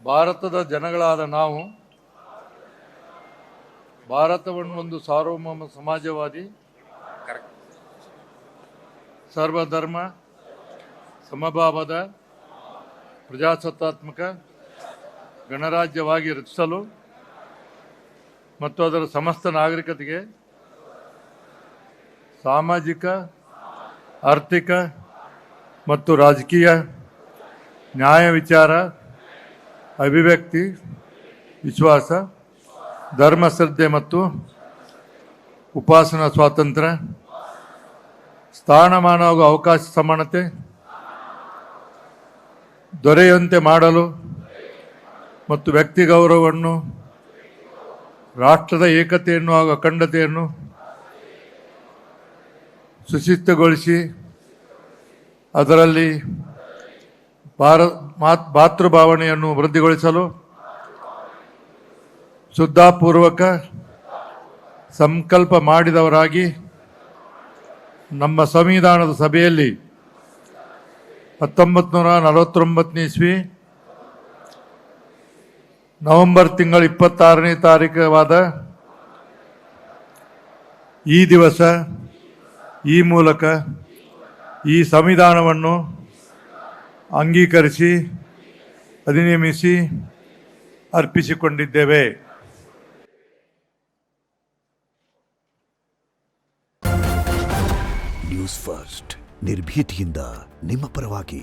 ಭಾರತದ ಜನಗಳಾದ ನಾವು ಭಾರತವನ್ನು ಒಂದು ಸಾರ್ವಭೌಮ ಸಮಾಜವಾದಿ, ಸರ್ವಧರ್ಮ ಸಮಭಾವದ ಪ್ರಜಾಸತ್ತಾತ್ಮಕ ಗಣರಾಜ್ಯವಾಗಿ ರಚಿಸಲು ಮತ್ತು ಅದರ ಸಮಸ್ತ ನಾಗರಿಕತೆಗೆ ಸಾಮಾಜಿಕ, ಆರ್ಥಿಕ ಮತ್ತು ರಾಜಕೀಯ ನ್ಯಾಯ, ವಿಚಾರ, ಅಭಿವ್ಯಕ್ತಿ, ವಿಶ್ವಾಸ, ಧರ್ಮ ಶ್ರದ್ಧೆ ಮತ್ತು ಉಪಾಸನಾ ಸ್ವಾತಂತ್ರ್ಯ, ಸ್ಥಾನಮಾನ ಹಾಗೂ ಅವಕಾಶ ಸಮಾನತೆ ದೊರೆಯುವಂತೆ ಮಾಡಲು ಮತ್ತು ವ್ಯಕ್ತಿ ಗೌರವವನ್ನು, ರಾಷ್ಟ್ರದ ಏಕತೆಯನ್ನು ಹಾಗೂ ಅಖಂಡತೆಯನ್ನು ಸುಸ್ಥಿರಗೊಳಿಸಿ ಅದರಲ್ಲಿ ಭಾತೃಭಾವನೆಯನ್ನು ವೃದ್ಧಿಗೊಳಿಸಲು ಶ್ರದ್ಧಾಪೂರ್ವಕ ಸಂಕಲ್ಪ ಮಾಡಿದವರಾಗಿ ನಮ್ಮ ಸಂವಿಧಾನದ ಸಭೆಯಲ್ಲಿ 1949 ಇಸ್ವಿ ನವೆಂಬರ್ ತಿಂಗಳ 26ನೇ ತಾರೀಖಾದ ಈ ದಿವಸ ಈ ಮೂಲಕ ಈ ಸಂವಿಧಾನವನ್ನು ಅಂಗೀಕರಿಸಿ ಅಧಿನಿಯಮಿಸಿ ಅರ್ಪಿಸಿಕೊಂಡಿದ್ದೇವೆ. ನ್ಯೂಸ್ ಫಸ್ಟ್, ನಿರ್ಭೀತಿಯಿಂದ ನಿಮ್ಮ ಪರವಾಗಿ.